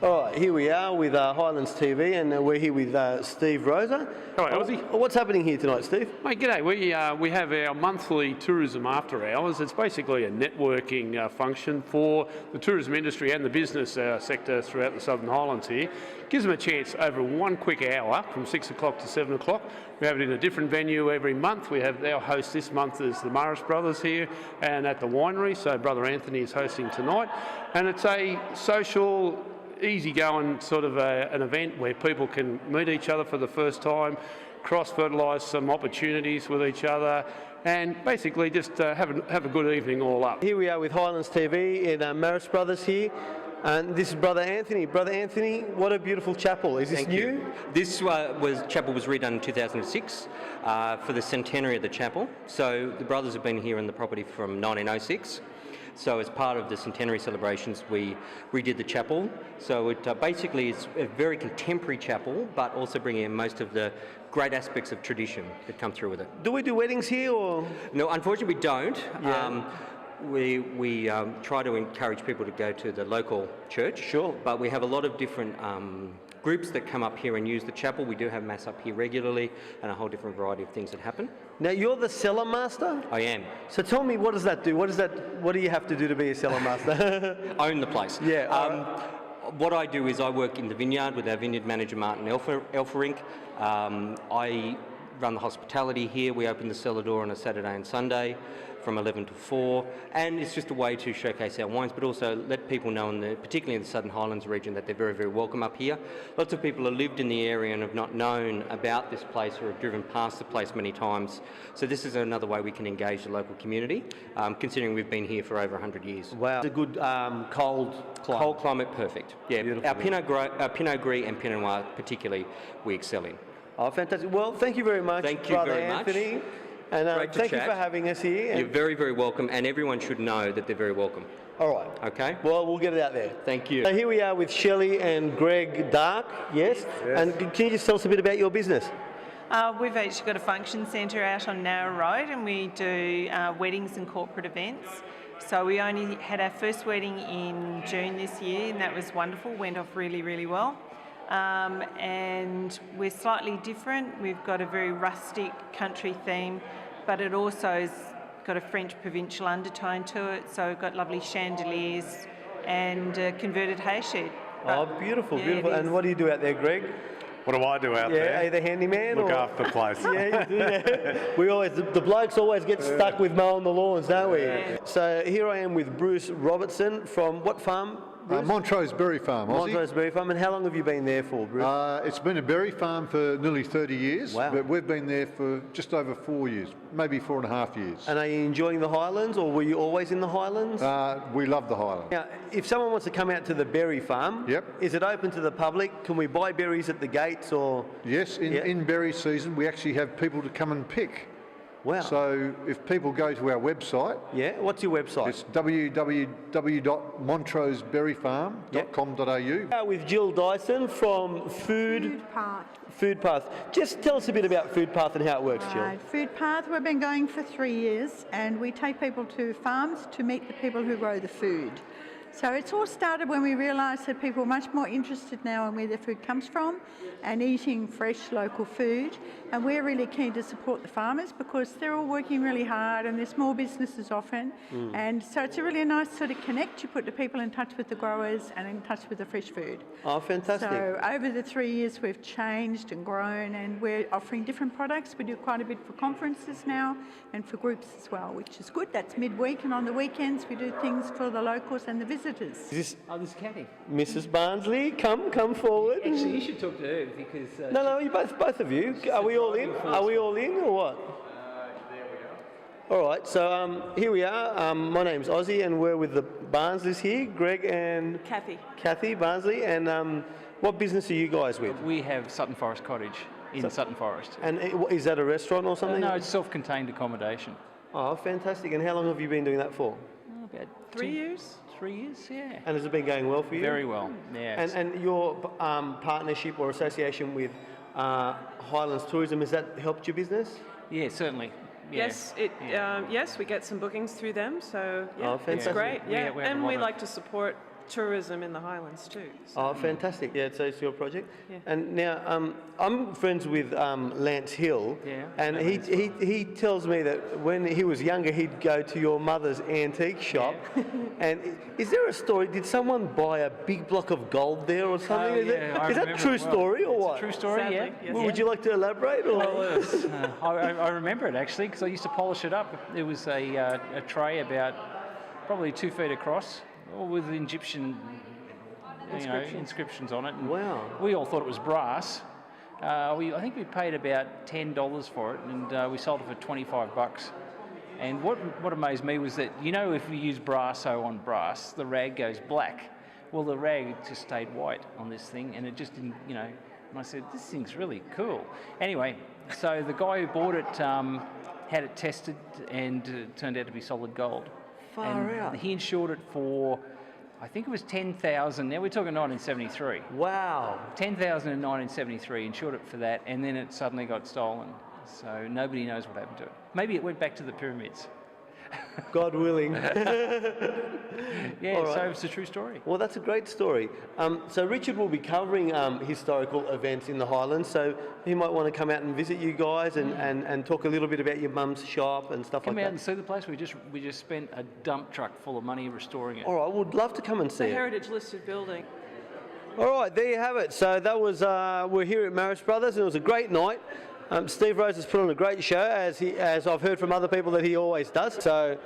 All right, here we are with Highlands TV, and we're here with Steve Rosa. Hello, Aussie. What's happening here tonight, Steve? Mate, g'day. We have our monthly tourism after hours. It's basically a networking function for the tourism industry and the business sector throughout the Southern Highlands here. Gives them a chance over one quick hour from 6 o'clock to 7 o'clock. We have it in a different venue every month. We have our host this month is the Morris brothers here and at the winery, so Brother Anthony is hosting tonight. And it's a social, easy-going sort of an event where people can meet each other for the first time, cross-fertilise some opportunities with each other, and basically just have a good evening all up. Here we are with Highlands TV and Morris Brothers here, and this is Brother Anthony. Brother Anthony, what a beautiful chapel. Is this Thank new? You. This chapel was redone in 2006 for the centenary of the chapel. So the brothers have been here in the property from 1906. So as part of the centenary celebrations, we redid the chapel. So it basically is a very contemporary chapel, but also bringing in most of the great aspects of tradition that come through with it. Do we do weddings here, or? No, unfortunately we don't. Yeah. We try to encourage people to go to the local church. Sure. But we have a lot of different groups that come up here and use the chapel. We do have Mass up here regularly and a whole different variety of things that happen. Now, you're the Cellar Master? I am. So tell me, what does that do? What do you have to do to be a Cellar Master? Own the place. Yeah. What I do is I work in the vineyard with our vineyard manager, Martin Elferink. I run the hospitality here. We open the cellar door on a Saturday and Sunday from 11 to 4, and it's just a way to showcase our wines, but also let people know, particularly in the Southern Highlands region, that they're very, very welcome up here. Lots of people have lived in the area and have not known about this place or have driven past the place many times. So this is another way we can engage the local community, considering we've been here for over 100 years. Wow. It's a good cold climate. Cold climate, perfect. Yeah, beautiful. Our Pinot Gris and Pinot Noir particularly, we excel in. Oh, fantastic. Well, thank you very much, Thank you Brother very much. Anthony. And thank you for having us here. You're very, very welcome, and everyone should know that they're very welcome. All right. Okay? Well, we'll get it out there. Thank you. So here we are with Shelley and Greg Dark, yes? And can you just tell us a bit about your business? We've actually got a function centre out on Narrow Road, and we do weddings and corporate events. So we only had our first wedding in June this year, and that was wonderful, went off really, really well. And we're slightly different. We've got a very rustic country theme, but it also has got a French provincial undertone to it. So we've got lovely chandeliers and a converted hay shed. Oh, beautiful, beautiful. And what do you do out there, Greg? What do I do out there? Are you the handyman? Look after the place. Yeah, you do. Yeah. We always, the blokes always get stuck with mowing the lawns, don't we? Yeah. So here I am with Bruce Robertson from what farm? Montrose Berry Farm, Aussie. Montrose Berry Farm. And how long have you been there for, Bruce? It's been a berry farm for nearly 30 years, wow. But we've been there for just over 4 years, maybe 4.5 years. And are you enjoying the Highlands, or were you always in the Highlands? We love the Highlands. Now, if someone wants to come out to the berry farm, yep. Is it open to the public? Can we buy berries at the gates, or? Yes, in berry season we actually have people to come and pick. Wow. So if people go to our website... Yeah, what's your website? It's www.montroseberryfarm.com.au. With Jill Dyson from Food Path. Just tell us a bit about Food Path and how it works, Jill. Food Path, we've been going for 3 years, and we take people to farms to meet the people who grow the food. So it's all started when we realised that people are much more interested now in where their food comes from and eating fresh local food. And we're really keen to support the farmers because they're all working really hard and they're small businesses often. And so it's a really nice sort of connect. You put the people in touch with the growers and in touch with the fresh food. Oh, fantastic. So over the 3 years we've changed and grown, and we're offering different products. We do quite a bit for conferences now and for groups as well, which is good. That's midweek, and on the weekends we do things for the locals and the visitors. This is Kathy. Mrs. Barnsley, come forward. Actually, you should talk to her because... No, you both of you. Are we all in? Are we all in or what? There we go. All right, so here we are. My name's Ozzy, and we're with the Barnsleys here, Greg and... Kathy Barnsley. And what business are you guys with? We have Sutton Forest Cottage in Sutton Forest. And is that a restaurant or something? No, it's self-contained accommodation. Oh, fantastic. And how long have you been doing that for? About 3 years. 3 years, yeah. And has it been going well for you? Very well, yeah. And your partnership or association with Highlands Tourism, has that helped your business? Yeah, certainly. Yeah. Yes, we get some bookings through them, so yeah, fantastic. it's great. Yeah, we and we like to support tourism in the Highlands too. So. Oh, fantastic. Yeah, so it's your project. Yeah. And now I'm friends with Lance Hill, Yeah, and he tells me that when he was younger, he'd go to your mother's antique shop. And is there a story? Did someone buy a big block of gold there or something? Oh, yeah, is that a true story or what? True story, Sadly, yeah. yes. Would you like to elaborate? Or? Well, I remember it actually because I used to polish it up. It was a tray about probably 2 feet across, all with Egyptian inscriptions on it. And Wow. we all thought it was brass. I think we paid about $10 for it, and we sold it for $25. And what amazed me was that, if we use brasso on brass, the rag goes black. Well, the rag just stayed white on this thing, and it just didn't, and I said, this thing's really cool. Anyway, so the guy who bought it had it tested, and it turned out to be solid gold. Far out. He insured it for, I think it was $10,000. Now we're talking 1973. Wow. $10,000 in 1973, insured it for that, and then it suddenly got stolen. So nobody knows what happened to it. Maybe it went back to the pyramids. God willing. Yeah, All right. so it's a true story. Well, that's a great story. So Richard will be covering historical events in the Highlands, so he might want to come out and visit you guys and talk a little bit about your mum's shop and stuff Come like out that. and see the place. We just spent a dump truck full of money restoring it. All right, would love to come and see The it. heritage listed building. All right, there you have it. So that was, we're here at Marist Brothers, and it was a great night. Steve Rose has put on a great show, as I've heard from other people that he always does. So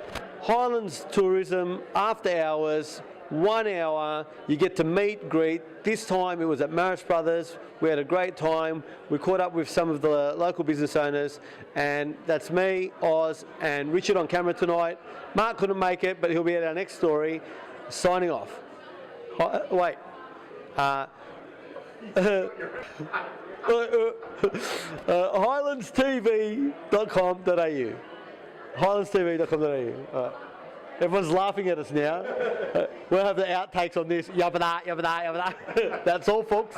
Highlands Tourism, after hours, 1 hour, you get to meet, greet. This time it was at Marist Brothers. We had a great time. We caught up with some of the local business owners, and that's me, Oz, and Richard on camera tonight. Mark couldn't make it, but he'll be at our next story. Signing off. Wait. HighlandsTV.com.au. HighlandsTV.com.au. Everyone's laughing at us now. We'll have the outtakes on this. Yabba da, yabba da, yabba da. That's all, folks.